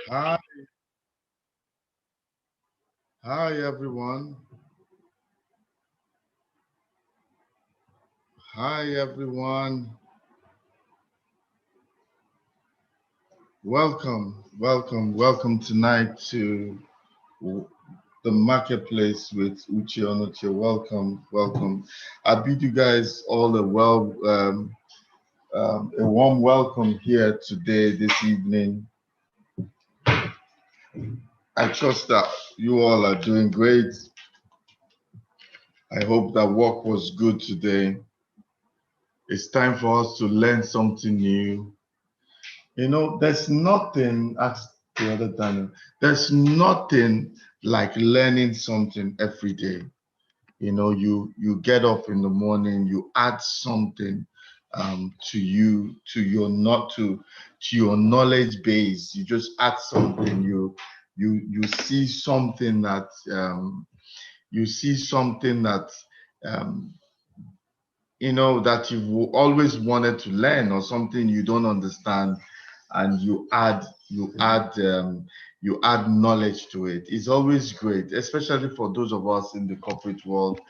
Hi, hi everyone. Hi everyone. Welcome tonight to the marketplace with Uche Onoche. Welcome. I bid you guys all a warm welcome here today, this evening. I trust that you all are doing great. I hope that work was good today. It's time for us to learn something new. There's nothing, ask the other Daniel, there's nothing like learning something every day. You get up in the morning, you add something to your not to your knowledge base. You just add something. You see something that you see something that um, that you've always wanted to learn, or something you don't understand, and you add knowledge to it. It's always great, especially for those of us in the corporate world.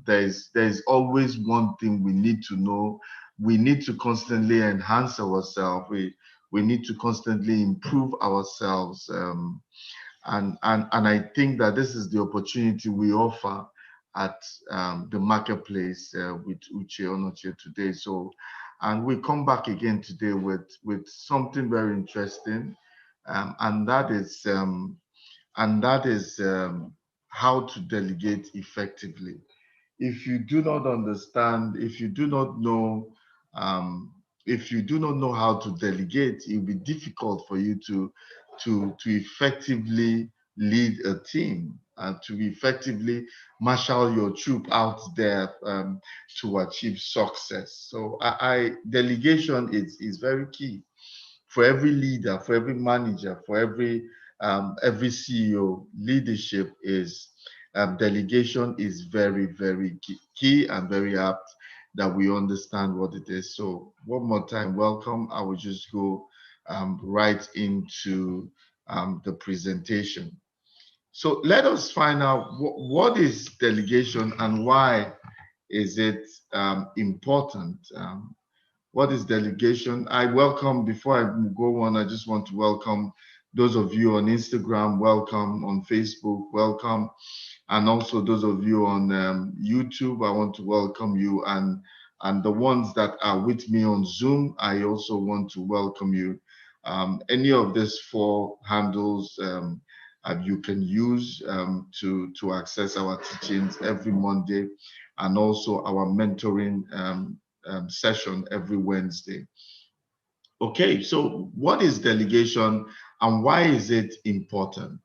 There's always one thing we need to know. We need to constantly enhance ourselves. We need to constantly improve ourselves. And I think that this is the opportunity we offer at the marketplace with Uche Onoche today. So, and we come back again today with something very interesting, and that is how to delegate effectively. If you do not understand, um, if you do not know how to delegate, it will be difficult for you to effectively lead a team and to effectively marshal your troop out there to achieve success. So delegation is very key for every leader, for every manager, for every CEO. Leadership is delegation is very key and very apt that we understand what it is. So one more time, welcome. I will just go right into the presentation. So let us find out what is delegation and why is it important. What is delegation? Before I go on, I just want to welcome those of you on Instagram, welcome on Facebook, welcome, and also those of you on YouTube. I want to welcome you, and the ones that are with me on Zoom, I also want to welcome you. Any of these four handles you can use to access our teachings every Monday, and also our mentoring session every Wednesday. Okay, so what is delegation and why is it important?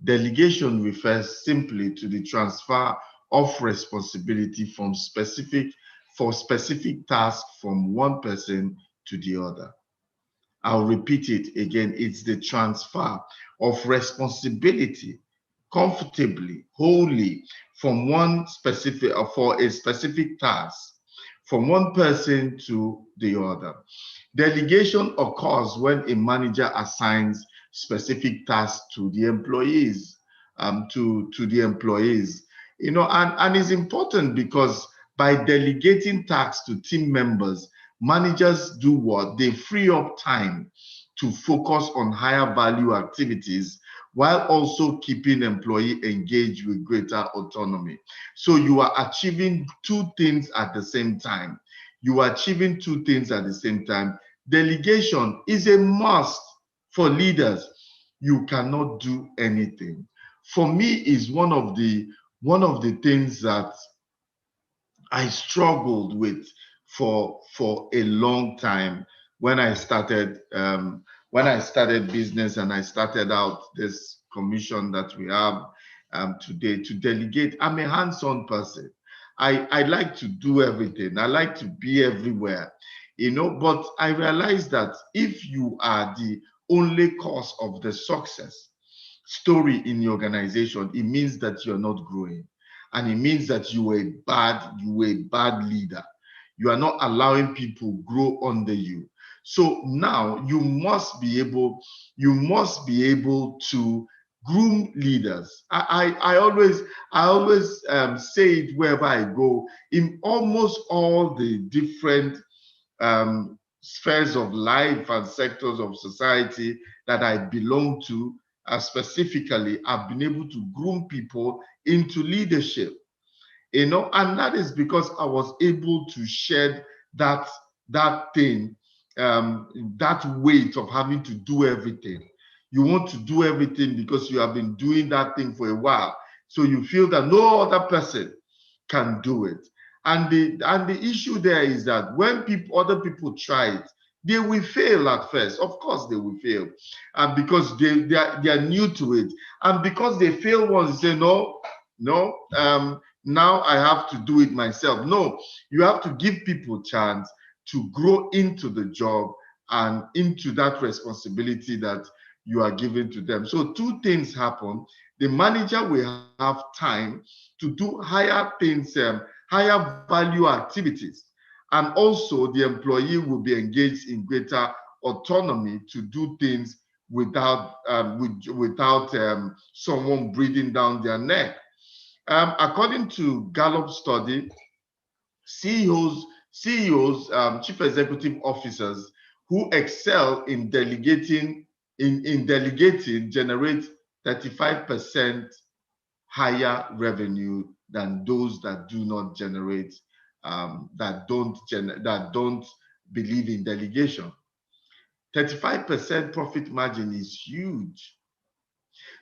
Delegation refers simply to the transfer of responsibility for specific tasks from one person to the other. I'll repeat it again. It's the transfer of responsibility comfortably, wholly from one specific or for a specific task from one person to the other. Delegation occurs when a manager assigns specific tasks to the employees, to the employees. And it's important because by delegating tasks to team members, managers do what? They free up time to focus on higher value activities while also keeping employee engaged with greater autonomy. So you are achieving two things at the same time. You are achieving two things at the same time. Delegation is a must for leaders. You cannot do anything. For me, is one of the things that I struggled with for a long time when I started business, and I started out this commission that we have today to delegate. I'm a hands-on person. I like to do everything. I like to be everywhere, but I realized that if you are the only cause of the success story in the organization, it means that you're not growing, and it means that you were a bad leader. You are not allowing people grow under you. So now you must be able to groom leaders. I always say it wherever I go, in almost all the different spheres of life and sectors of society that I belong to. Specifically, I've been able to groom people into leadership, and that is because I was able to shed that thing, that weight of having to do everything. You want to do everything because you have been doing that thing for a while, so you feel that no other person can do it. And the issue there is that when other people try it, they will fail at first. Of course, they will fail, and because they are new to it, and because they fail once, they say no, now I have to do it myself. No, you have to give people chance to grow into the job and into that responsibility that you are giving to them. So two things happen. The manager will have time to do higher things, higher value activities. And also the employee will be engaged in greater autonomy to do things without someone breathing down their neck. According to Gallup study, Chief Executive Officers who excel in delegating generate 35% higher revenue than those that do not generate, that don't believe in delegation. 35% profit margin is huge.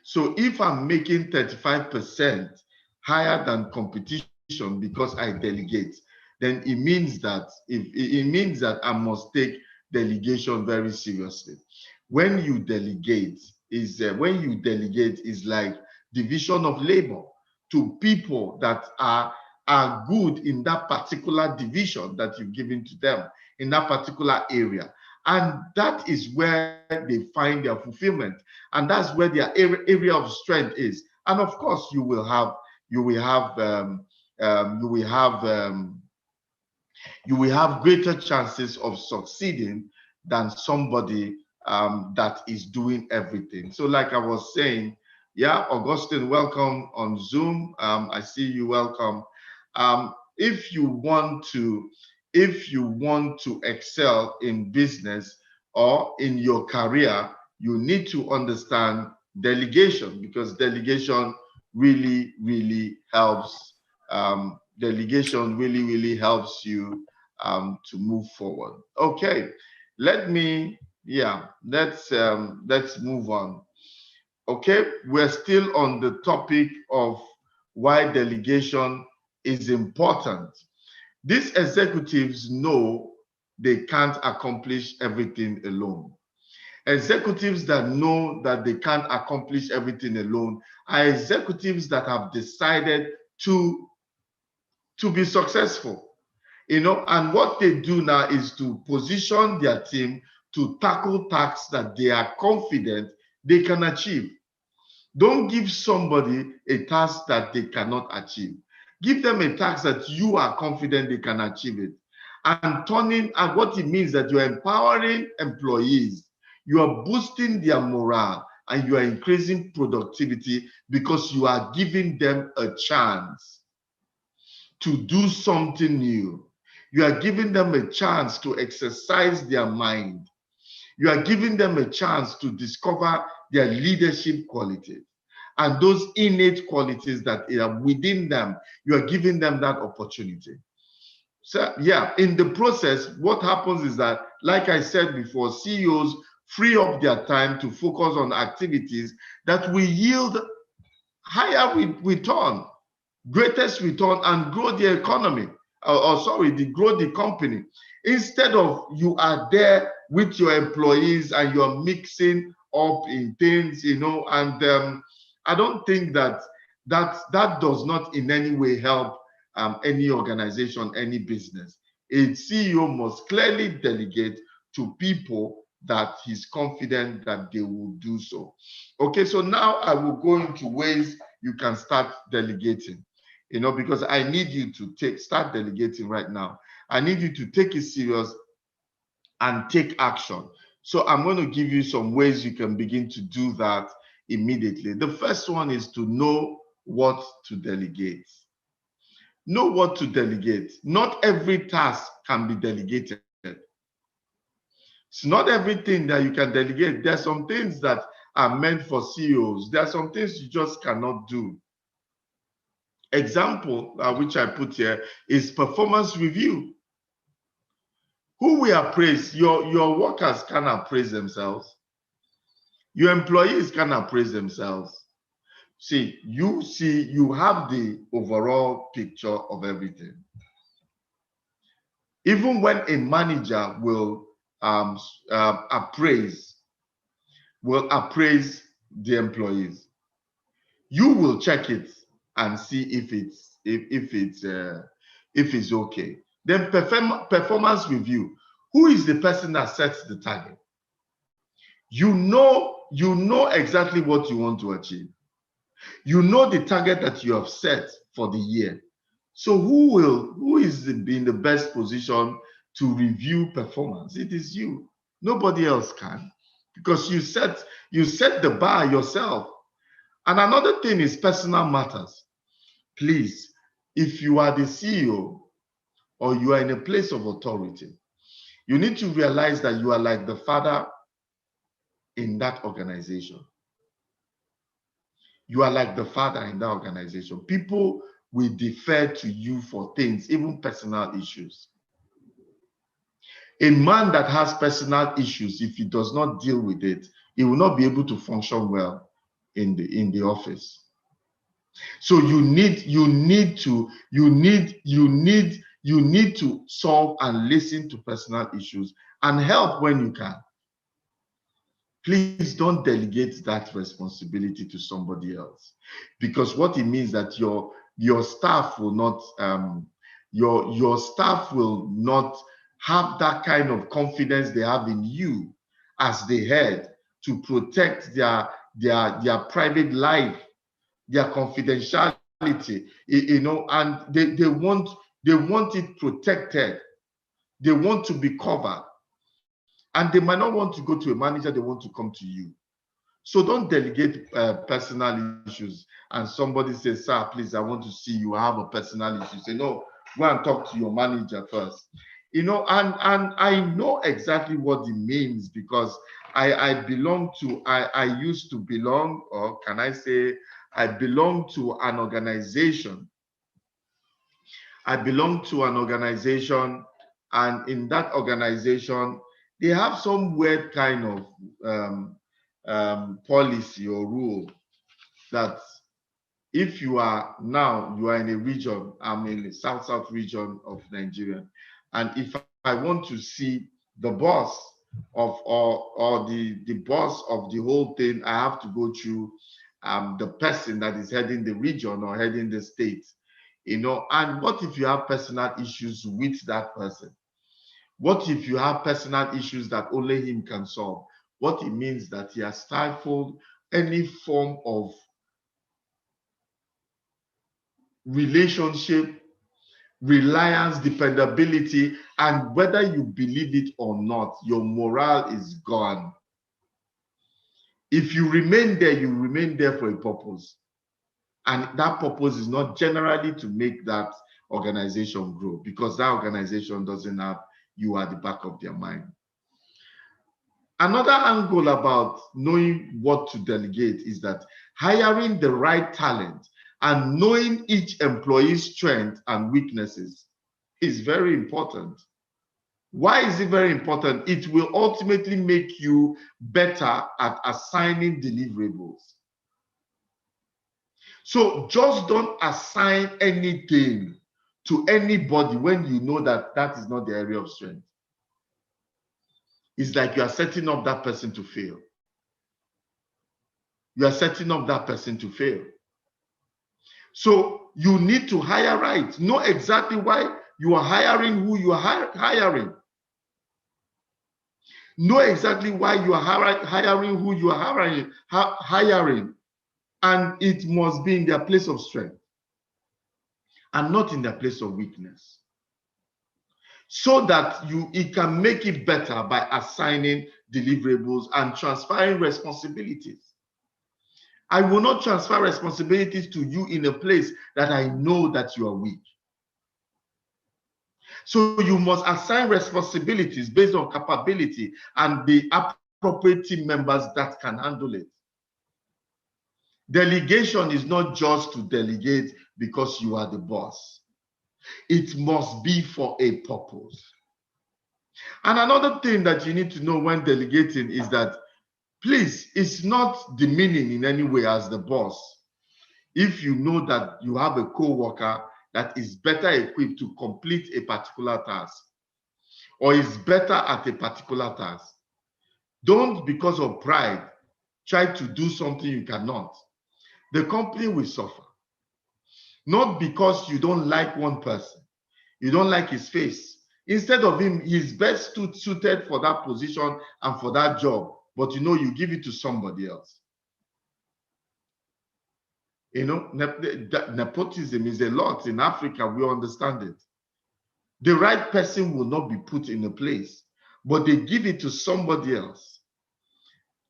So if I'm making 35% higher than competition because I delegate, then it means that I must take delegation very seriously. When you delegate is like division of labor to people that are good in that particular division that you've given to them, in that particular area. And that is where they find their fulfillment, and that's where their area of strength is. And of course, you will have greater chances of succeeding than somebody that is doing everything. So like I was saying, yeah, Augustine, welcome on Zoom. I see you, welcome. If you want to excel in business or in your career, you need to understand delegation, because delegation really helps. Delegation really helps you to move forward. Okay, let's move on. Okay, we're still on the topic of why delegation is important. These executives know they can't accomplish everything alone. Executives that know that they can't accomplish everything alone are executives that have decided to be successful. And what they do now is to position their team to tackle tasks that they are confident they can achieve. Don't give somebody a task that they cannot achieve. Give them a task that you are confident they can achieve it. And what it means that you're empowering employees, you are boosting their morale, and you are increasing productivity because you are giving them a chance to do something new. You are giving them a chance to exercise their mind. You are giving them a chance to discover their leadership qualities. And those innate qualities that are within them, you are giving them that opportunity. So, yeah, in the process, what happens is that, like I said before, CEOs free up their time to focus on activities that will yield higher return, greatest return, and grow the economy, grow the company. Instead of you are there with your employees and you're mixing up in things, and I don't think that does not in any way help any organization, any business. A CEO must clearly delegate to people that he's confident that they will do so. Okay, so now I will go into ways you can start delegating, because I need you to start delegating right now. I need you to take it serious and take action. So I'm going to give you some ways you can begin to do that immediately. The first one is to know what to delegate. Know what to delegate. Not every task can be delegated. It's not everything that you can delegate. There are some things that are meant for CEOs. There are some things you just cannot do. Example, which I put here, is performance review. Who will appraise? Your workers can appraise themselves. Your employees can appraise themselves. You have the overall picture of everything. Even when a manager will appraise the employees, you will check it and see if it's okay. Then performance review. Who is the person that sets the target? You know exactly what you want to achieve. You know the target that you have set for the year. So who is in the best position to review performance? It is you. Nobody else can, because you set the bar yourself. And another thing is personal matters. Please, if you are the CEO or you are in a place of authority, you need to realize that you are like the father in that organization. You are like the father in that organization. People will defer to you for things, even personal issues. A man that has personal issues, if he does not deal with it, he will not be able to function well in the office. So you need to solve and listen to personal issues and help when you can. Please don't delegate that responsibility to somebody else, because what it means that your staff will not your staff will not have that kind of confidence they have in you as the head to protect their private life, their confidentiality, and they want it protected. They want to be covered. And they might not want to go to a manager, they want to come to you. So don't delegate personal issues. And somebody says, sir, please, I want to see you. I have a personal issue. Say, no, go and talk to your manager first. And I know exactly what it means, because I used to belong, or can I say, I belong to an organization. I belong to an organization, and in that organization, they have some weird kind of policy or rule that if you are in a region, I'm in the south region of Nigeria, and if I want to see the boss of or the boss of the whole thing, I have to go through the person that is heading the region or heading the state. And what if you have personal issues with that person? What if you have personal issues that only him can solve? What it means that he has stifled any form of relationship, reliance, dependability, and whether you believe it or not, your morale is gone. If you remain there, you remain there for a purpose. And that purpose is not generally to make that organization grow, because that organization doesn't have you at the back of their mind. Another angle about knowing what to delegate is that hiring the right talent and knowing each employee's strengths and weaknesses is very important. Why is it very important? It will ultimately make you better at assigning deliverables. So just don't assign anything to anybody when you know that that is not the area of strength. It's like you are setting up that person to fail. You are setting up that person to fail. So you need to hire right. Know exactly why you are hiring who you are hiring. Know exactly why you are hiring who you are hiring. And it must be in their place of strength and not in their place of weakness. so that it can make it better by assigning deliverables and transferring responsibilities. I will not transfer responsibilities to you in a place that I know that you are weak. So you must assign responsibilities based on capability and the appropriate team members that can handle it. Delegation is not just to delegate because you are the boss. It must be for a purpose. And another thing that you need to know when delegating is that, please, it's not demeaning in any way as the boss. If you know that you have a co-worker that is better equipped to complete a particular task or is better at a particular task, don't, because of pride, try to do something you cannot. The company will suffer. Not because you don't like one person, you don't like his face. Instead of him, he's best suited for that position and for that job, but you give it to somebody else. Nepotism is a lot in Africa. We understand it. The right person will not be put in a place, but they give it to somebody else.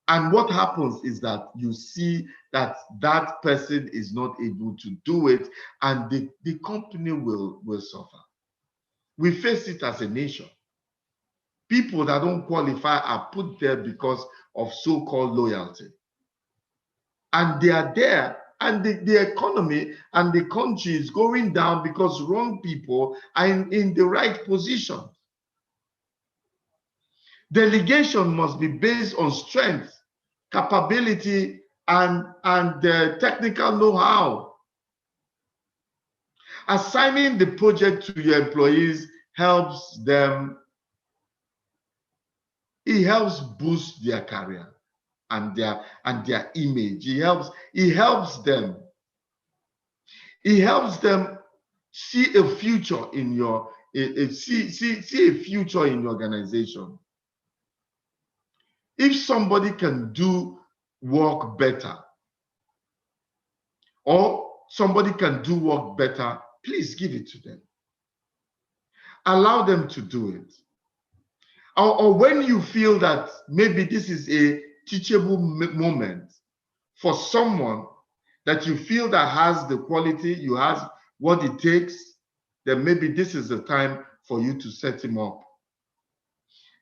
And what happens is that you see that that person is not able to do it, and the company will suffer. We face it as a nation. People that don't qualify are put there because of so-called loyalty. And they are there, and the economy and the country is going down because wrong people are in the right position. Delegation must be based on strength, capability, and technical know-how. Assigning the project to your employees helps them. It helps boost their career and their image. It helps them. It helps them see a future in your see a future in your organization. If somebody can do work better, or somebody can do work better, please give it to them. Allow them to do it. Or when you feel that maybe this is a teachable moment for someone that you feel that has the quality, you have what it takes, then maybe this is the time for you to set him up.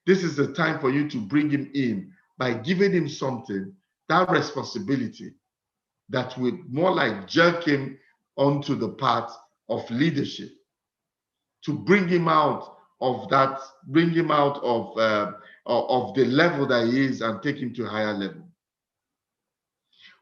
This is the time for you to bring him in by giving him something, that responsibility that would more like jerk him onto the path of leadership, to bring him out of that, bring him out of the level that he is and take him to a higher level.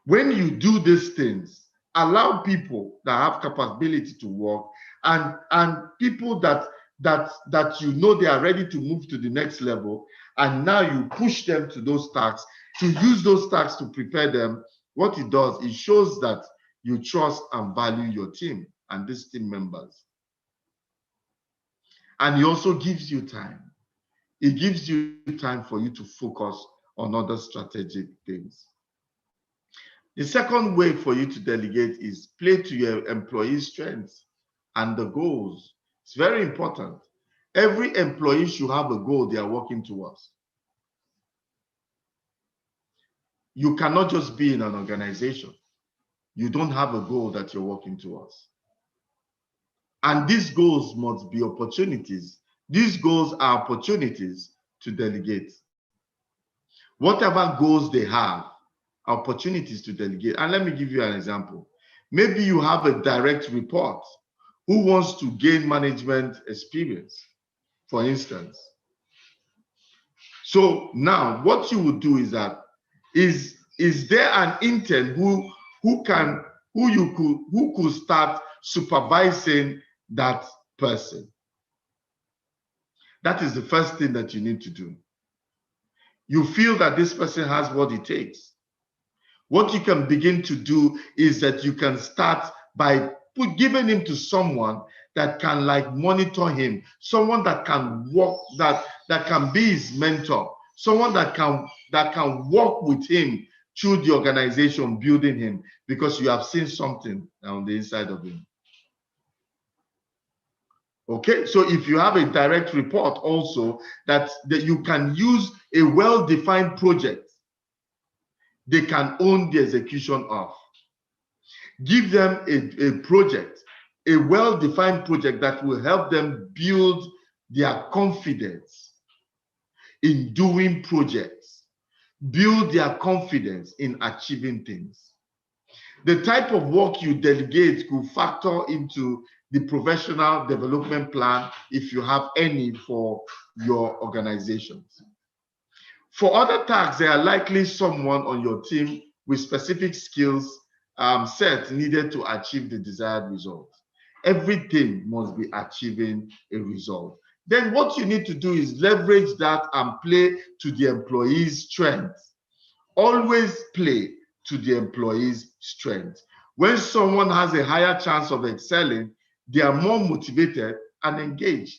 When you do these things, allow people that have capability to work and people that they are ready to move to the next level, and now you push them to those tasks, to use those tasks to prepare them. What it does, it shows that you trust and value your team and these team members. And it also gives you time. It gives you time for you to focus on other strategic things. The second way for you to delegate is play to your employees' strengths and the goals. It's very important. Every employee should have a goal they are working towards. You cannot just be in an organization. You don't have a goal that you're working towards. And these goals must be opportunities. These goals are opportunities to delegate. Whatever goals they have, opportunities to delegate. And let me give you an example. Maybe you have a direct report who wants to gain management experience, for instance. So now what you would do is that, is there an intern who could start supervising that person? That is the first thing that you need to do. You feel that this person has what it takes. What you can begin to do is that you can start by giving him to someone that can monitor him, someone that can work, that can be his mentor, someone that can work with him through the organization, building him, because you have seen something on the inside of him. Okay, so if you have a direct report also that you can use a well-defined project, they can own the execution of. Give them a project, a well-defined project that will help them build their confidence in doing projects, build their confidence in achieving things. The type of work you delegate could factor into the professional development plan, if you have any, for your organizations. For other tasks, there are likely someone on your team with specific skills set needed to achieve the desired result. Every team must be achieving a result. Then what you need to do is leverage that and play to the employee's strength. Always play to the employee's strength. When someone has a higher chance of excelling, they are more motivated and engaged.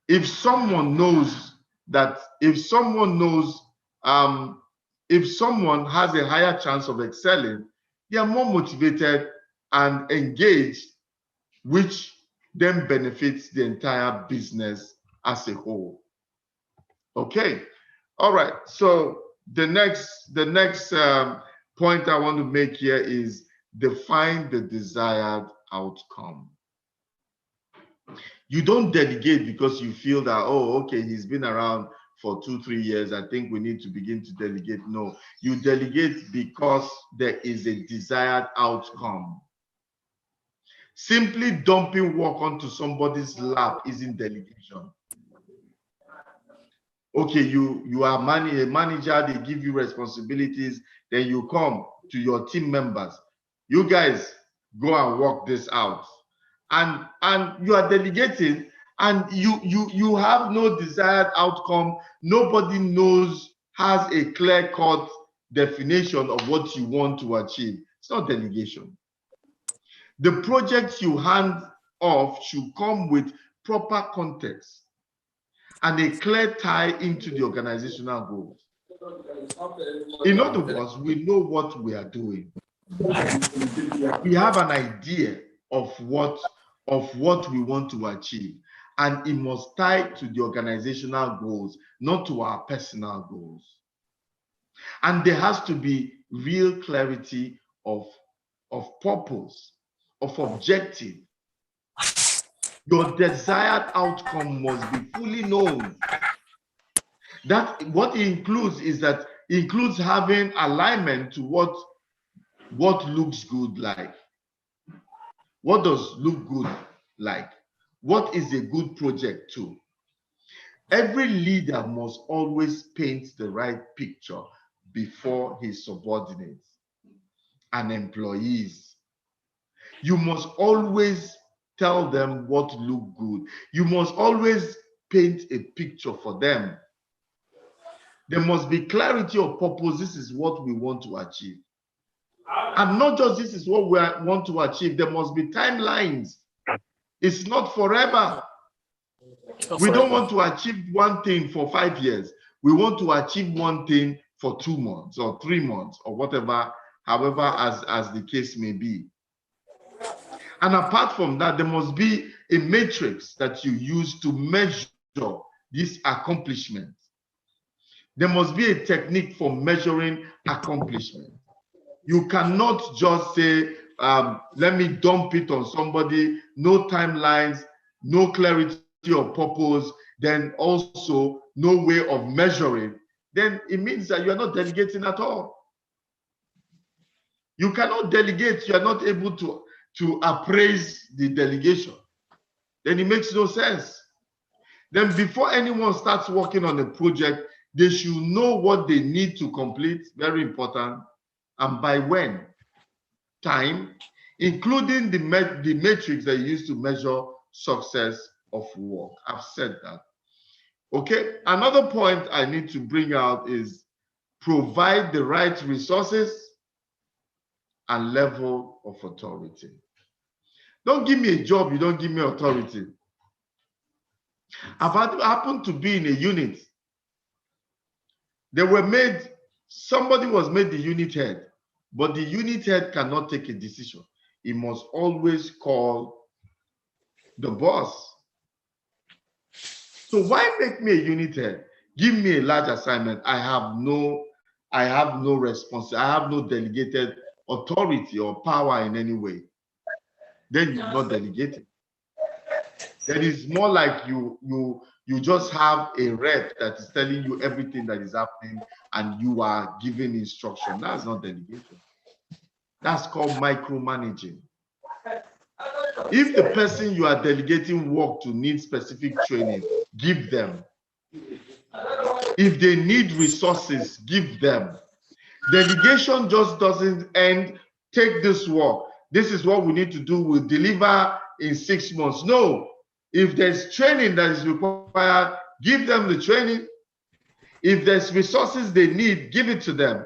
If someone knows that, if someone has a higher chance of excelling, they are more motivated and engaged, which then benefits the entire business as a whole. Okay, all right. So the next point I want to make here is define the desired outcome. You don't delegate because you feel that, oh, okay, he's been around for 2-3 years, I think we need to begin to delegate. No, you delegate because there is a desired outcome. Simply dumping work onto somebody's lap isn't delegation. Okay, you are a manager, they give you responsibilities, then you come to your team members. You guys go and work this out. And you are delegating, and you have no desired outcome. Nobody has a clear-cut definition of what you want to achieve. It's not delegation. The projects you hand off should come with proper context and a clear tie into the organizational goals. In other words, we know what we are doing. We have an idea of what we want to achieve, and it must tie to the organizational goals, not to our personal goals. And there has to be real clarity of purpose, of objective. Your desired outcome must be fully known. That what it includes is that it includes having alignment to what looks good like. What does look good like? What is a good project too? Every leader must always paint the right picture before his subordinates and employees. You must always tell them what look good. You must always paint a picture for them. There must be clarity of purpose. This is what we want to achieve. And not just this is what we want to achieve. There must be timelines. It's not forever. We don't want to achieve one thing for 5 years. We want to achieve one thing for 2 months or 3 months or whatever, however, as the case may be. And apart from that, there must be a matrix that you use to measure these accomplishments. There must be a technique for measuring accomplishment. You cannot just say, let me dump it on somebody, no timelines, no clarity of purpose, then also no way of measuring. Then it means that you are not delegating at all. You cannot delegate, you are not able to appraise the delegation. Then it makes no sense. Then before anyone starts working on a project, they should know what they need to complete, very important, and by when. Time, including the matrix that you use to measure success of work. I've said that. Okay, another point I need to bring out is provide the right resources and level of authority. Don't give me a job, you don't give me authority. I've happened to be in a unit. Somebody was made the unit head, but the unit head cannot take a decision. He must always call the boss. So why make me a unit head? Give me a large assignment. I have no responsibility. I have no delegated authority or power in any way. Then you're not delegating. Then it's more like you just have a rep that is telling you everything that is happening and you are giving instruction. That's not delegation. That's called micromanaging. If the person you are delegating work to needs specific training, give them. If they need resources, give them. Delegation just doesn't end, take this work. This is what we need to do. We'll deliver in 6 months. No. If there's training that is required, give them the training. If there's resources they need, give it to them.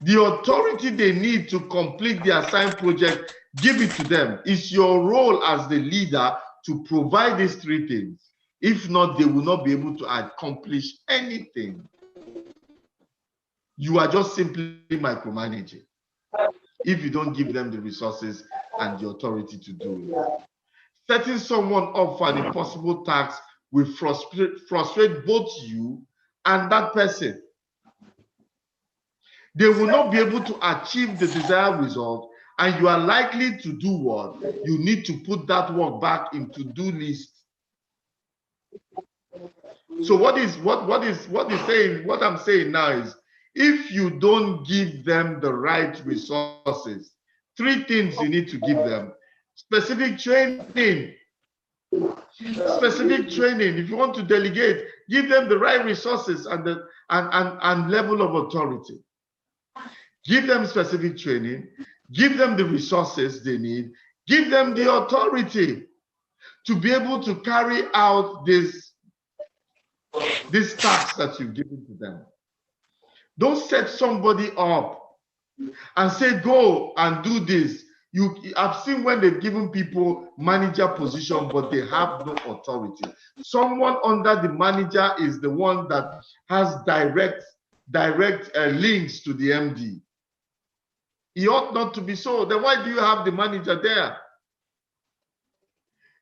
The authority they need to complete the assigned project, give it to them. It's your role as the leader to provide these 3 things. If not, they will not be able to accomplish anything. You are just simply micromanaging if you don't give them the resources and the authority to do it. Setting someone up for an impossible task will frustrate both you and that person. They will not be able to achieve the desired result, and you are likely to do what? You need to put that work back in to-do list. So what I'm saying now is, if you don't give them the right resources, 3 things you need to give them. Specific training. Specific training. If you want to delegate, give them the right resources and level of authority. Give them specific training. Give them the resources they need. Give them the authority to be able to carry out this task that you've given to them. Don't set somebody up and say, go and do this. I've seen when they've given people manager position, but they have no authority. Someone under the manager is the one that has direct links to the MD. It ought not to be so. Then why do you have the manager there?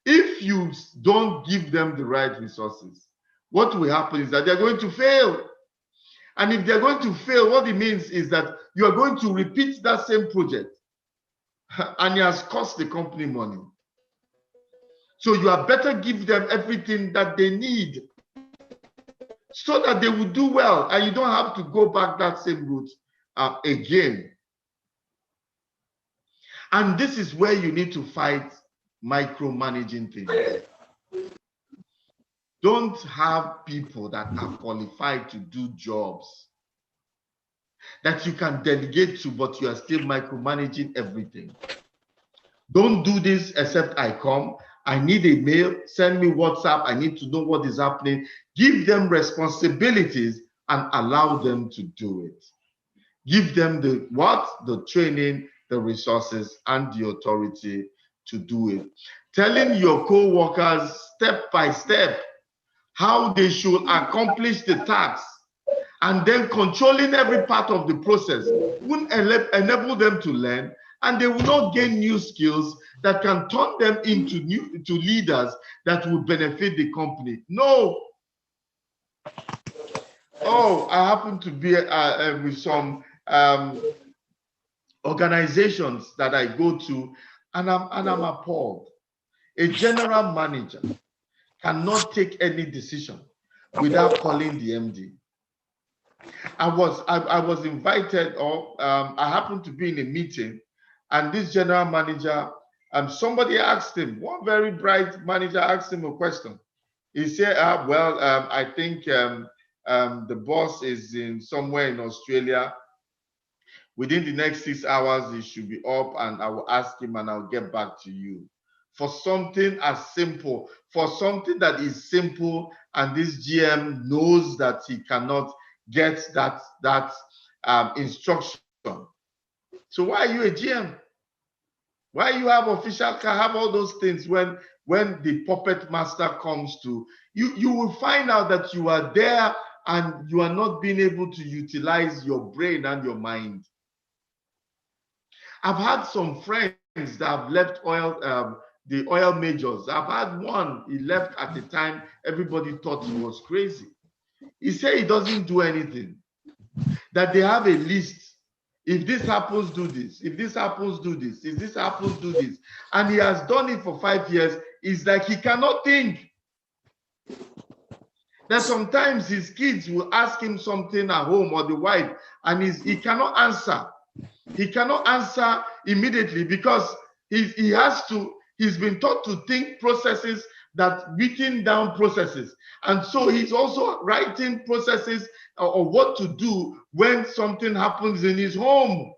If you don't give them the right resources, what will happen is that they're going to fail. And if they're going to fail, what it means is that you are going to repeat that same project. And it has cost the company money. So you are better give them everything that they need so that they will do well. And you don't have to go back that same route again. And this is where you need to fight micromanaging things. Don't have people that are qualified to do jobs that you can delegate to, but you are still micromanaging everything. Don't do this except I come. I need a mail, send me WhatsApp. I need to know what is happening. Give them responsibilities and allow them to do it. Give them the training, the resources, and the authority to do it. Telling your co-workers step by step how they should accomplish the task, and then controlling every part of the process will enable them to learn, and they will not gain new skills that can turn them into leaders that will benefit the company. No. Oh, I happen to be with some organizations that I go to, and I'm appalled. A general manager cannot take any decision without calling the MD. I was invited, or I happened to be in a meeting, and this general manager, somebody asked him, one very bright manager asked him a question. He said, I think the boss is somewhere in Australia. Within the next 6 hours, he should be up, and I will ask him and I'll get back to you. For something as simple, for something that is simple, and this GM knows that he cannot get that instruction. So why are you a GM? Why you have official car, have all those things when the puppet master comes to you? You will find out that you are there and you are not being able to utilize your brain and your mind. I've had some friends that have left oil the oil majors. I've had one, he left at the time everybody thought he was crazy. He said he doesn't do anything, that they have a list. If this happens, do this. If this happens, do this. If this happens, do this. And he has done it for 5 years. It's like he cannot think. That sometimes his kids will ask him something at home, or the wife, and he cannot answer. He cannot answer immediately because he's been taught to think processes, that written down processes. And so he's also writing processes or what to do when something happens in his home.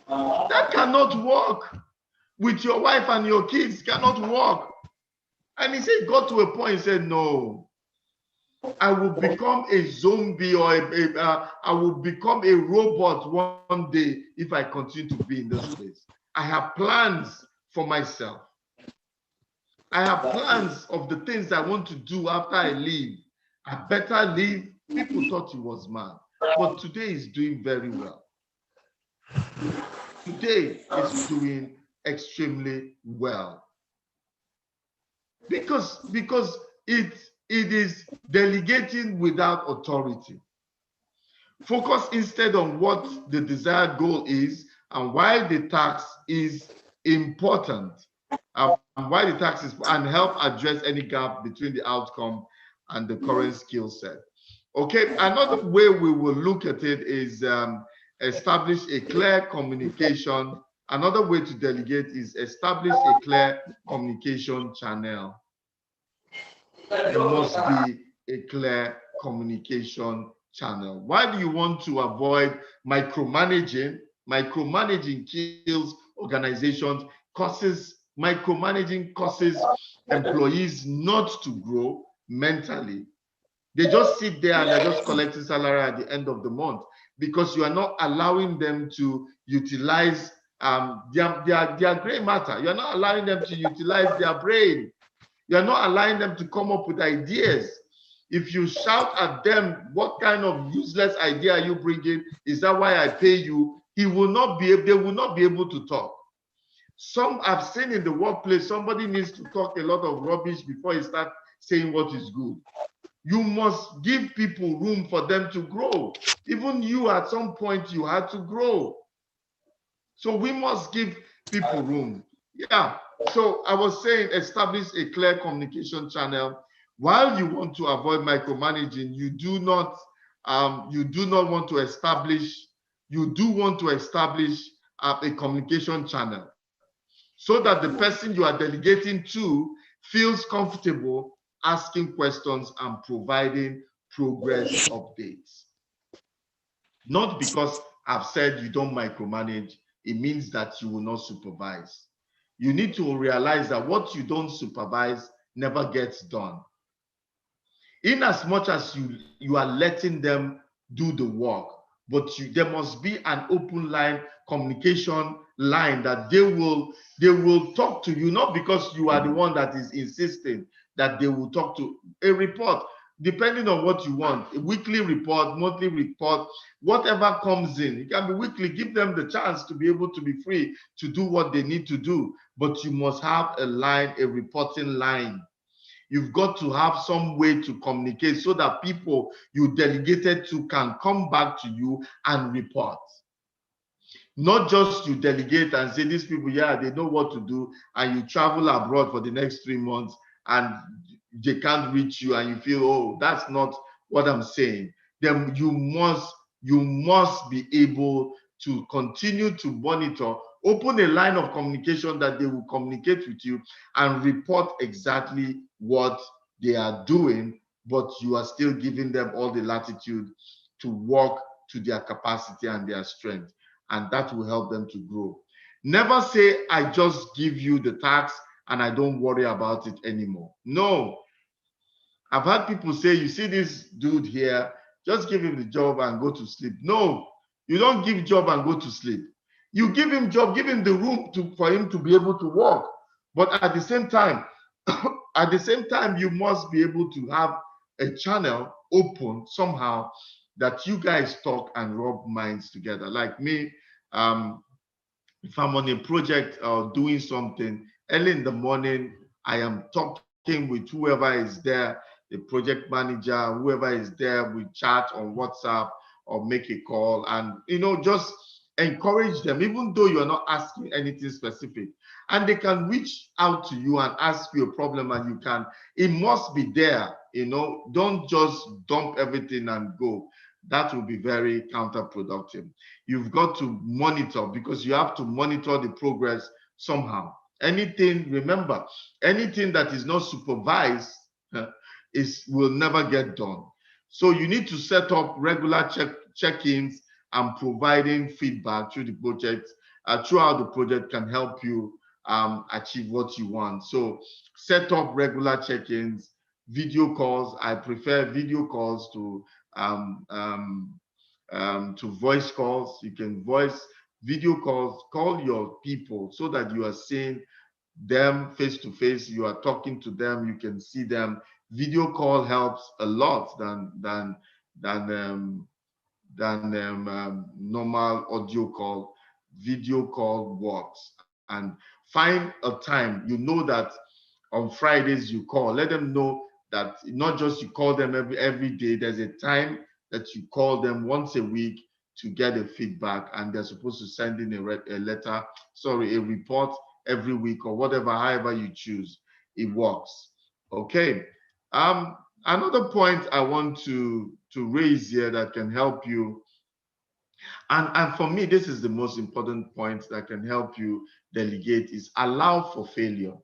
That cannot work with your wife and your kids, cannot work. And he said, got to a point, he said, no, I will become a zombie, or I will become a robot one day if I continue to be in this place. I have plans for myself. I have plans of the things I want to do after I leave. I better leave. People thought he was mad, but today he's doing very well. Today he's doing extremely well. Because it is delegating without authority. Focus instead on what the desired goal is and why the task is important, and help address any gap between the outcome and the current skill set. Okay, another way we will look at it is establish a clear communication. Another way to delegate is establish a clear communication channel. There must be a clear communication channel. Why do you want to avoid micromanaging? Micromanaging kills organizations, micromanaging causes employees not to grow mentally. They just sit there and they're just collecting salary at the end of the month because you are not allowing them to utilize their gray matter. You're not allowing them to utilize their brain. You're not allowing them to come up with ideas. If you shout at them, what kind of useless idea are you bringing? Is that why I pay you? They will not be able to talk. Some I've seen in the workplace, somebody needs to talk a lot of rubbish before he starts saying what is good. You must give people room for them to grow. Even you, at some point, you had to grow. So we must give people room. Yeah. So I was saying, establish a clear communication channel. While you want to avoid micromanaging, you do want to establish a communication channel so that the person you are delegating to feels comfortable asking questions and providing progress updates. Not because I've said you don't micromanage, it means that you will not supervise. You need to realize that what you don't supervise never gets done. In as much as you are letting them do the work, but there must be an open line, communication line, that they will talk to you, not because you are the one that is insisting that they will talk to. A report, depending on what you want, a weekly report, monthly report, whatever comes in. It can be weekly. Give them the chance to be able to be free to do what they need to do. But you must have a line, a reporting line. You've got to have some way to communicate so that people you delegated to can come back to you and report. Not just you delegate and say, these people, yeah, they know what to do, and you travel abroad for the next 3 months and they can't reach you and you feel, oh, that's not what I'm saying. Then you must be able to continue to monitor, open a line of communication that they will communicate with you and report exactly what they are doing, but you are still giving them all the latitude to work to their capacity and their strength, and that will help them to grow. Never say, I just give you the task and I don't worry about it anymore. No. I've had people say, you see this dude here, just give him the job and go to sleep. No, you don't give job and go to sleep. You give him job, give him the room for him to be able to work. But at the same time, you must be able to have a channel open somehow that you guys talk and rub minds together. Like me, if I'm on a project or doing something, Early in the morning, I am talking with whoever is there, the project manager, whoever is there. We chat on WhatsApp or make a call, and just encourage them, even though you're not asking anything specific. And they can reach out to you and ask you a problem, and it must be there. Don't just dump everything and go. That will be very counterproductive. You've got to monitor, because you have to monitor the progress somehow. Remember, anything that is not supervised will never get done. So you need to set up regular check-ins, and providing feedback through the project, throughout the project, can help you achieve what you want. So set up regular check-ins, video calls. I prefer video calls to voice calls. You can video calls, call your people so that you are seeing them face to face. You are talking to them, you can see them. Video call helps a lot than normal audio call. Video call works. And find a time, that on Fridays you call. Let them know that not just you call them every day. There's a time that you call them once a week to get a feedback, and they're supposed to send in a report every week, or whatever, however you choose. It works. Okay. Another point I want to raise here that can help you, and for me, this is the most important point that can help you delegate, is allow for failure.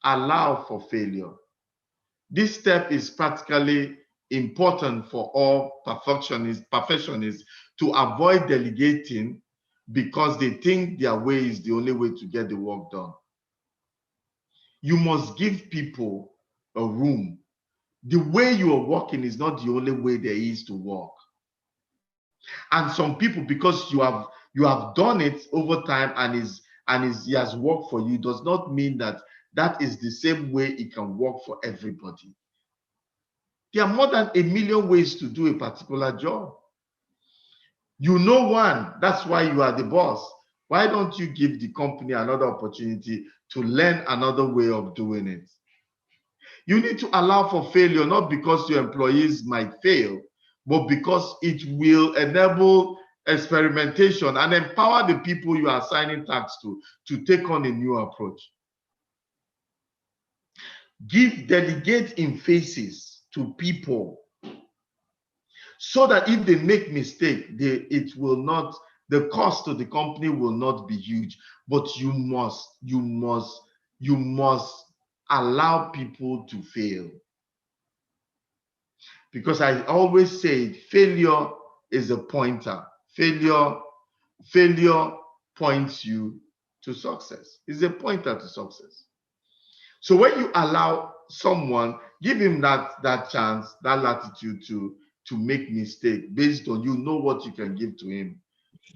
Allow for failure. This step is practically important for all perfectionists to avoid delegating because they think their way is the only way to get the work done. You must give people a room. The way you are working is not the only way there is to work. And some people, because you have done it over time and it has worked for you, does not mean that is the same way it can work for everybody. There are more than 1 million ways to do a particular job. You know one, that's why you are the boss. Why don't you give the company another opportunity to learn another way of doing it? You need to allow for failure, not because your employees might fail, but because it will enable experimentation and empower the people you are assigning tasks to take on a new approach. Delegate in phases to people, so that if they make mistake, the cost to the company will not be huge. But you must allow people to fail. Because I always say failure is a pointer. Failure points you to success. It's a pointer to success. So when you allow someone, give him that chance, that latitude to make mistake based on what you can give to him.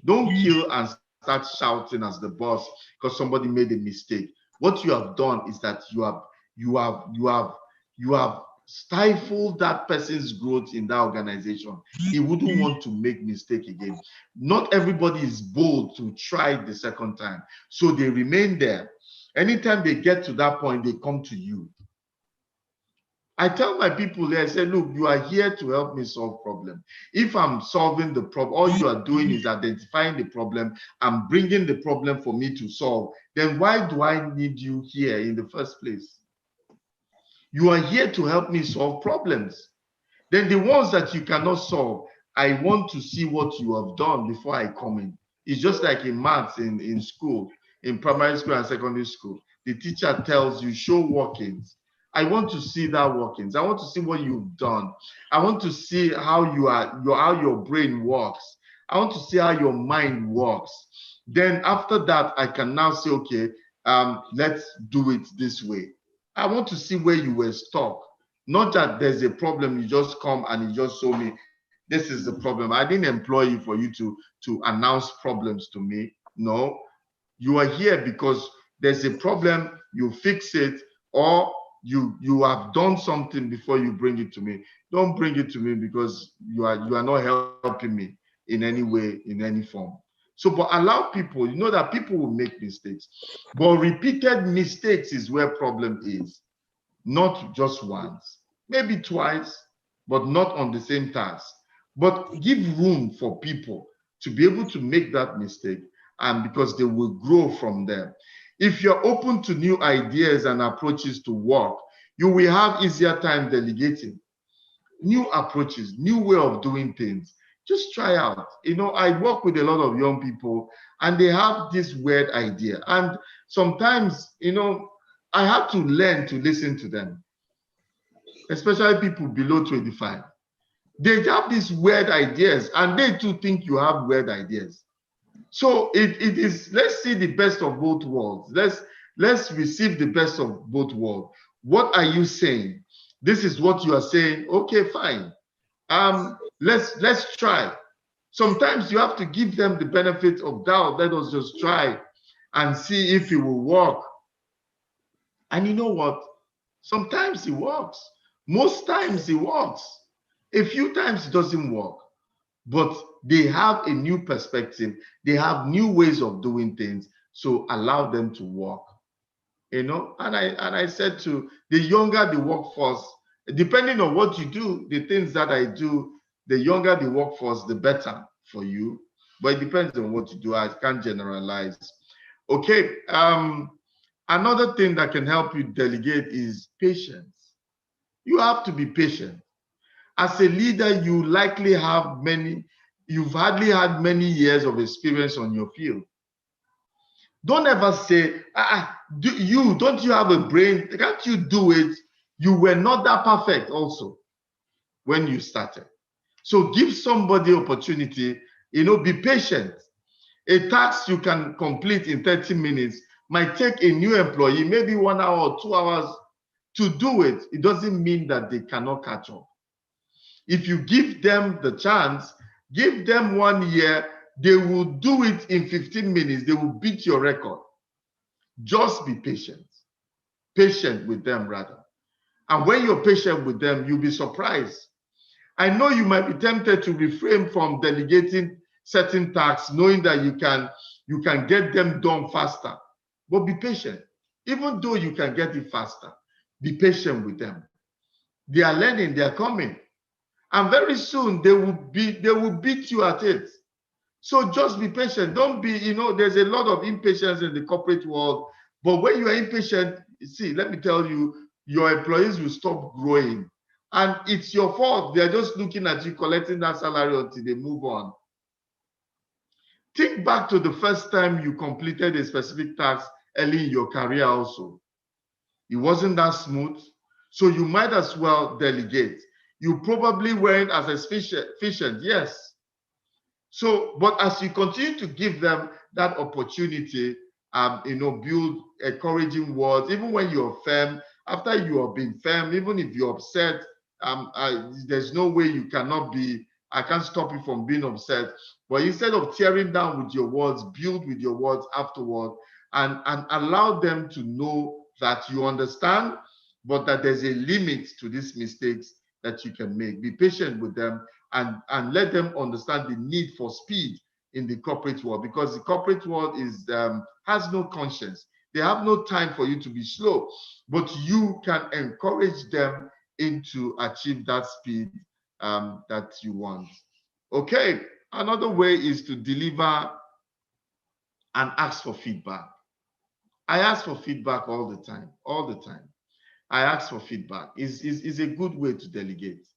Don't kill and start shouting as the boss because somebody made a mistake. What you have done is that you have stifled that person's growth in that organization. He wouldn't want to make mistake again. Not everybody is bold to try the second time, so they remain there. Anytime they get to that point, they come to you. I tell my people there, I say, look, you are here to help me solve problem. If I'm solving the problem, all you are doing is identifying the problem and bringing the problem for me to solve, then why do I need you here in the first place? You are here to help me solve problems. Then the ones that you cannot solve, I want to see what you have done before I come in. It's just like in maths in school, in primary school and secondary school. The teacher tells you, show workings. I want to see that workings. I want to see what you've done. I want to see how how your brain works. I want to see how your mind works. Then after that, I can now say, okay, let's do it this way. I want to see where you were stuck. Not that there's a problem, you just come and you just show me, this is the problem. I didn't employ you for you to announce problems to me. No, you are here because there's a problem, you fix it, or you have done something before you bring it to me. Don't bring it to me because you are not helping me in any way, in any form. So, but allow people, you know that people will make mistakes, but repeated mistakes is where problem is, not just once, maybe twice, but not on the same task. But give room for people to be able to make that mistake, and because they will grow from them. If you're open to new ideas and approaches to work, you will have easier time delegating. New approaches, new way of doing things. Just try out. You know, I work with a lot of young people and they have this weird idea. And sometimes, you know, I have to learn to listen to them, especially people below 25. They have these weird ideas and they too think you have weird ideas. So it is, let's see the best of both worlds. Let's receive the best of both worlds. What are you saying? This is what you are saying. Okay, fine. Let's try. Sometimes you have to give them the benefit of doubt. Let us just try and see if it will work. And you know what? Sometimes it works. Most times it works. A few times it doesn't work. But they have a new perspective. They have new ways of doing things. So allow them to work. You know, and I said to the younger the workforce, depending on what you do, the things that I do, the younger the workforce, the better for you. But it depends on what you do. I can't generalize. Okay. Another thing that can help you delegate is patience. You have to be patient. As a leader, you've hardly had many years of experience on your field. Don't ever say, don't you have a brain? Can't you do it? You were not that perfect also when you started. So give somebody opportunity, be patient. A task you can complete in 30 minutes might take a new employee maybe 1 hour or 2 hours to do it. It doesn't mean that they cannot catch up. If you give them the chance, give them 1 year, they will do it in 15 minutes. They will beat your record. Just be patient. Patient with them, rather. And when you're patient with them, you'll be surprised. I know you might be tempted to refrain from delegating certain tasks, knowing that you can get them done faster. But be patient. Even though you can get it faster, be patient with them. They are learning, they are coming. And very soon they will beat you at it. So just be patient. Don't be, there's a lot of impatience in the corporate world. But when you are impatient, see, let me tell you, your employees will stop growing. And it's your fault. They're just looking at you collecting that salary until they move on. Think back to the first time you completed a specific task early in your career also. It wasn't that smooth. So you might as well delegate. You probably weren't as efficient, yes. So, but as you continue to give them that opportunity, build encouraging words, even when you're firm, after you have been firm, even if you're upset, there's no way I can't stop you from being upset. But instead of tearing down with your words, build with your words afterward and allow them to know that you understand, but that there's a limit to these mistakes that you can make. Be patient with them and let them understand the need for speed in the corporate world, because the corporate world has no conscience. They have no time for you to be slow, but you can encourage them into achieve that speed that you want. Okay, another way is to deliver and ask for feedback. I ask for feedback all the time. I ask for feedback. Is a good way to delegate.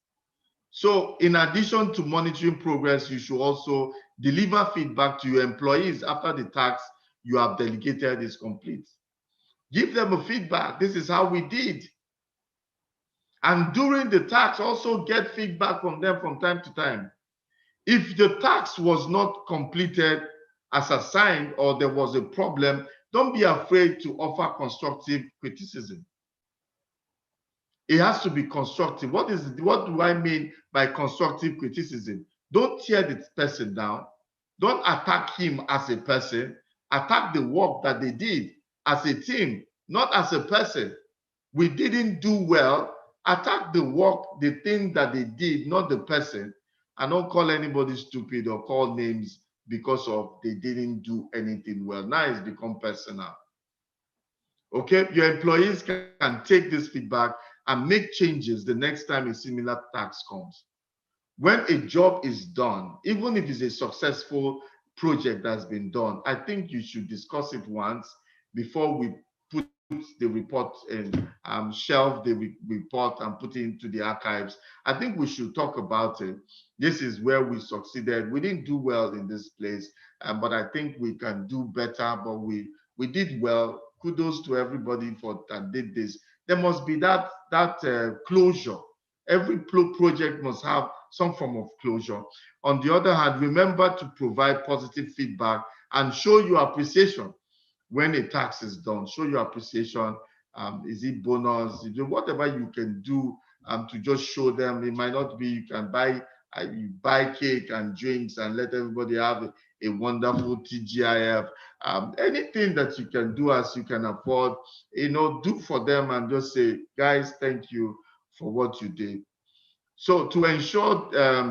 So in addition to monitoring progress, you should also deliver feedback to your employees after the task you have delegated is complete. Give them a feedback. This is how we did. And during the task, also get feedback from them from time to time. If the task was not completed as assigned or there was a problem, don't be afraid to offer constructive criticism. It has to be constructive. What do I mean by constructive criticism? Don't tear the person down. Don't attack him as a person. Attack the work that they did as a team, not as a person. We didn't do well. Attack the work, the thing that they did, not the person. And don't call anybody stupid or call names because of they didn't do anything well. Now it's become personal. Okay, your employees can take this feedback and make changes the next time a similar task comes. When a job is done, even if it's a successful project that's been done, I think you should discuss it once before we put the report and shelve the report and put it into the archives. I think we should talk about it. This is where we succeeded. We didn't do well in this place, but I think we can do better. But we did well. Kudos to everybody for that did this. There must be that closure. Every project must have some form of closure. On the other hand, remember to provide positive feedback and show your appreciation when a task is done. Show your appreciation. Is it bonus? Whatever you can do to just show them. It might not be you can buy you buy cake and drinks and let everybody have a wonderful TGIF. Anything that you can do as you can afford, do for them and just say, guys, thank you for what you did. So to ensure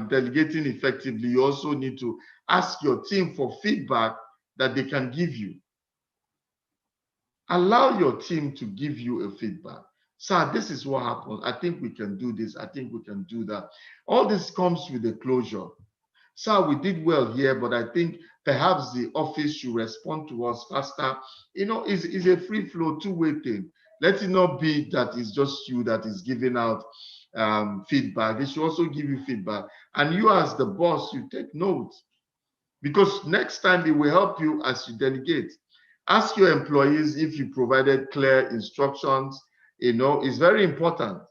delegating effectively, you also need to ask your team for feedback that they can give you. Allow your team to give you a feedback. Sir, this is what happened. I think we can do this. I think we can do that. All this comes with a closure. Sir, we did well here, but I think perhaps the office should respond to us faster. It's a free flow, two-way thing. Let it not be that it's just you that is giving out feedback. They should also give you feedback. And you as the boss, you take notes because next time it will help you as you delegate. Ask your employees if you provided clear instructions. It's very important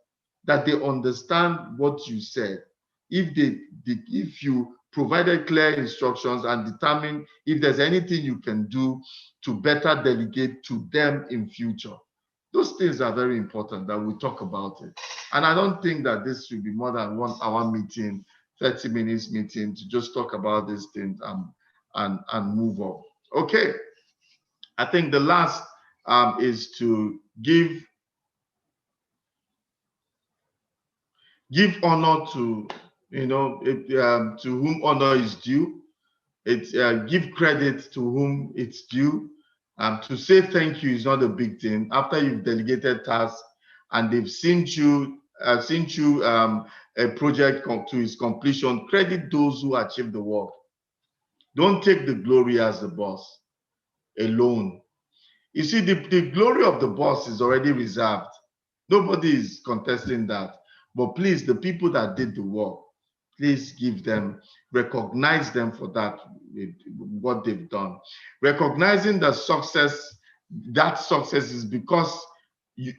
that they understand what you said. If you provided clear instructions and determine if there's anything you can do to better delegate to them in future. Those things are very important that we talk about it. And I don't think that this should be more than 1 hour meeting, 30 minutes meeting to just talk about these things and move on. Okay. I think the last is to give honor to to whom honor is due. Give credit to whom it's due. To say thank you is not a big thing. After you've delegated tasks and they've seen you a project to its completion, credit those who achieved the work. Don't take the glory as the boss alone. You see, the glory of the boss is already reserved. Nobody is contesting that. But please, the people that did the work, please recognize them for that, what they've done. Recognizing that success is because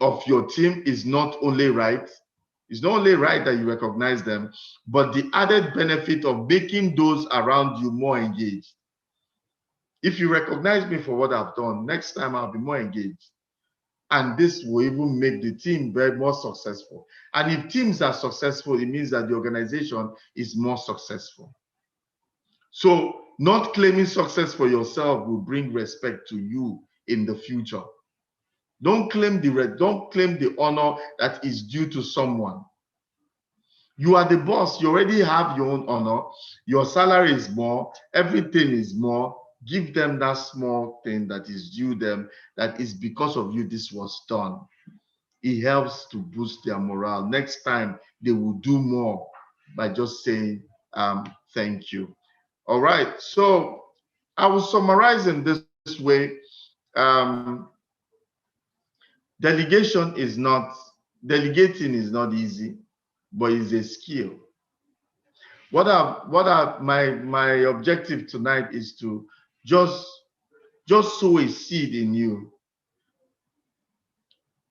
of your team is not only right. It's not only right that you recognize them, but the added benefit of making those around you more engaged. If you recognize me for what I've done, next time I'll be more engaged. And this will even make the team very more successful. And if teams are successful, it means that the organization is more successful. So not claiming success for yourself will bring respect to you in the future. Don't claim the honor that is due to someone. You are the boss. You already have your own honor. Your salary is more. Everything is more. Give them that small thing that is due them, that is because of you this was done. It helps to boost their morale. Next time, they will do more by just saying thank you. All right. So I will summarize in this way. Delegating is not easy, but it's a skill. My objective tonight is to just sow a seed in you.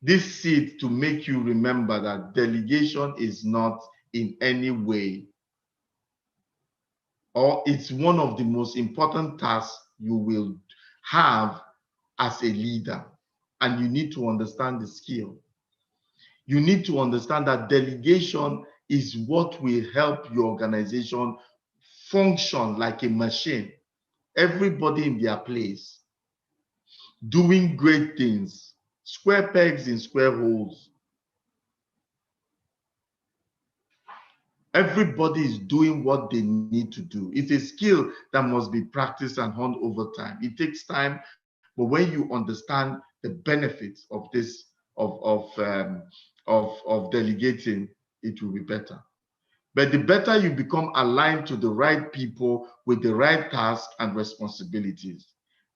This seed to make you remember that delegation is not in any way, or it's one of the most important tasks you will have as a leader. And you need to understand the skill. You need to understand that delegation is what will help your organization function like a machine. Everybody in their place, doing great things, square pegs in square holes. Everybody is doing what they need to do. It's a skill that must be practiced and honed over time. It takes time, but when you understand the benefits of this, of delegating, it will be better. But the better you become aligned to the right people with the right tasks and responsibilities,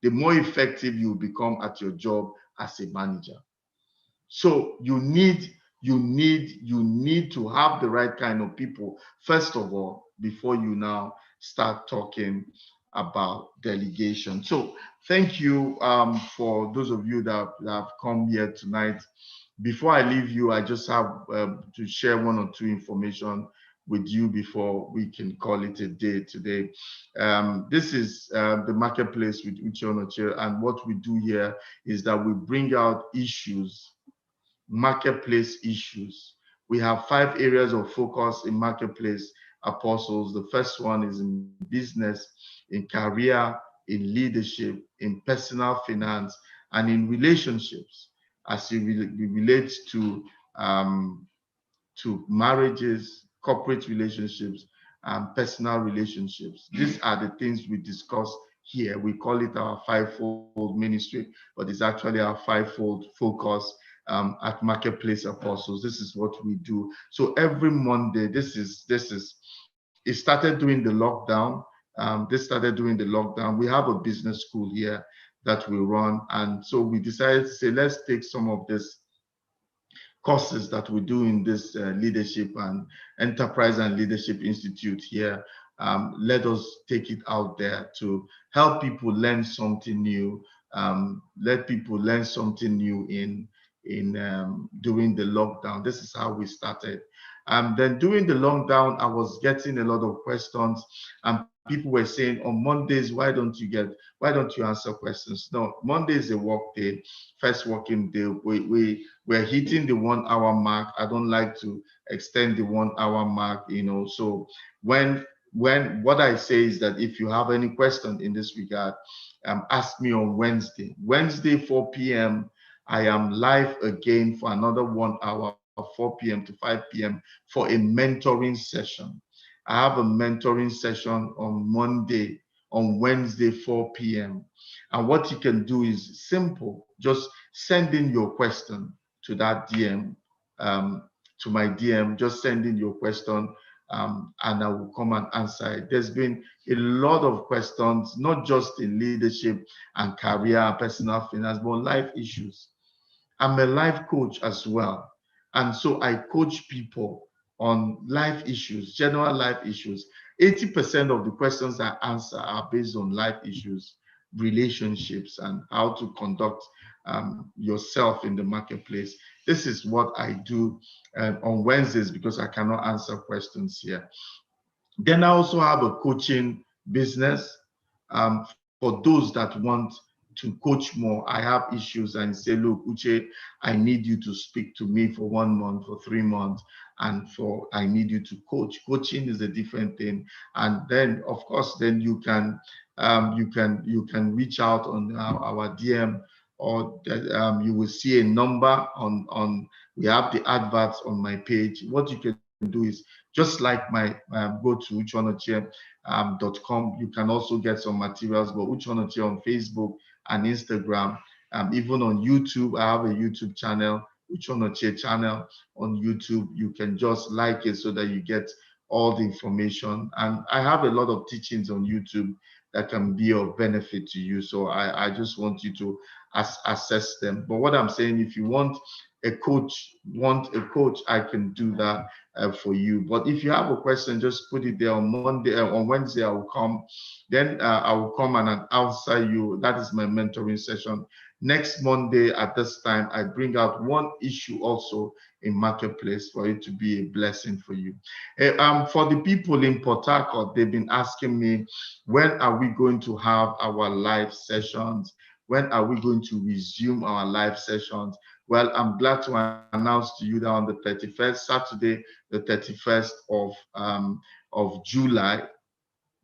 the more effective you will become at your job as a manager. So you need to have the right kind of people first of all before you now start talking about delegation. So thank you for those of you that have come here tonight. Before I leave you, I just have to share one or two information with you before we can call it a day today. This is the marketplace with Uche Onoche, and what we do here is that we bring out issues, marketplace issues. We have 5 areas of focus in marketplace apostles. The first one is in business, in career, in leadership, in personal finance, and in relationships as it relates to marriages, corporate relationships, and personal relationships. These are the things we discuss here. We call it our fivefold ministry, but it's actually our fivefold focus at Marketplace Apostles. This is what we do. So every Monday, it started during the lockdown. This started during the lockdown. We have a business school here that we run, and so we decided to say, let's take some of this courses that we do in this leadership and enterprise and leadership institute here. Let us take it out there to help people learn something new. Let people learn something new in during the lockdown. This is how we started. Then during the lockdown, I was getting a lot of questions, and people were saying, on Mondays, why don't you answer questions? No, Monday is a work day, first working day. We're hitting the 1 hour mark. I don't like to extend the 1 hour mark, So when what I say is that if you have any question in this regard, ask me on Wednesday. Wednesday, 4 p.m. I am live again for another 1 hour, 4 p.m. to 5 p.m. for a mentoring session. I have a mentoring session on Monday, on Wednesday, 4 p.m. And what you can do is simple. Just send in your question to that DM, to my DM. Just send in your question, and I will come and answer it. There's been a lot of questions, not just in leadership and career and personal finance, but life issues. I'm a life coach as well. And so I coach people on life issues, general life issues. 80% of the questions I answer are based on life issues, relationships, and how to conduct yourself in the marketplace. This is what I do on Wednesdays because I cannot answer questions here. Then I also have a coaching business for those that want to coach more. I have issues and say, look, Uche, I need you to speak to me for 1 month, for 3 months, and I need you to coach. Coaching is a different thing. And then, of course, then you can reach out on our DM, or you will see a number on. We have the adverts on my page. What you can do is just like my go to uchonoche.com. You can also get some materials, but Uchonoche on Facebook and Instagram, even on YouTube. I have a YouTube channel, Uchonoche channel on YouTube. You can just like it so that you get all the information. And I have a lot of teachings on YouTube that can be of benefit to you. So I just want you to assess them. But what I'm saying, if you want a coach, I can do that for you. But if you have a question, just put it there. On Monday, on Wednesday, I will come. Then I will come and answer you. That is my mentoring session. Next Monday at this time, I bring out one issue also in Marketplace for it to be a blessing for you. For the people in Port Harcourt, they've been asking me, when are we going to have our live sessions? When are we going to resume our live sessions? Well, I'm glad to announce to you that on the 31st, Saturday, the 31st of July,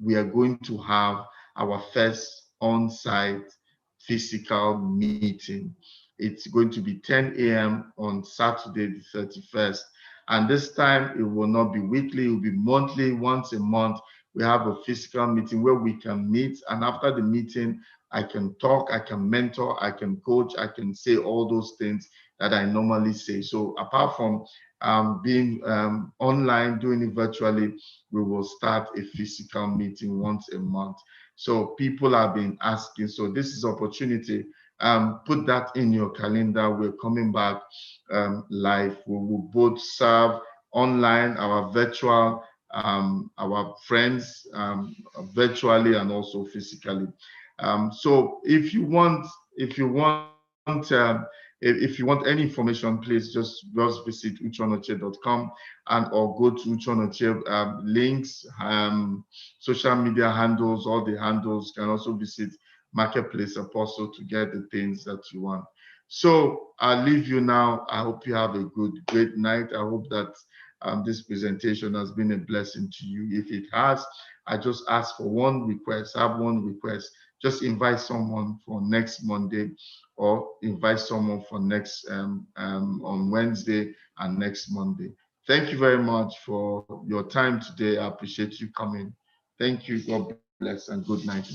we are going to have our first on-site physical meeting. It's going to be 10 a.m. on Saturday, the 31st. And this time it will not be weekly, it will be monthly. Once a month, we have a physical meeting where we can meet. And after the meeting, I can talk, I can mentor, I can coach, I can say all those things that I normally say. So apart from being online, doing it virtually, we will start a physical meeting once a month. So people have been asking. So this is opportunity. Put that in your calendar. We're coming back live. We will both serve online, our virtual, our friends virtually and also physically. So if you want any information, please just visit uchonoche.com and or go to Uchonoche links, social media handles, all the handles. You can also visit Marketplace Apostle to get the things that you want. So I'll leave you now. I hope you have a great night. I hope that this presentation has been a blessing to you. If it has, I just ask for one request. I have one request. Just invite someone for next Monday, or invite someone for next on Wednesday and next Monday. Thank you very much for your time today. I appreciate you coming. Thank you. God bless and good night.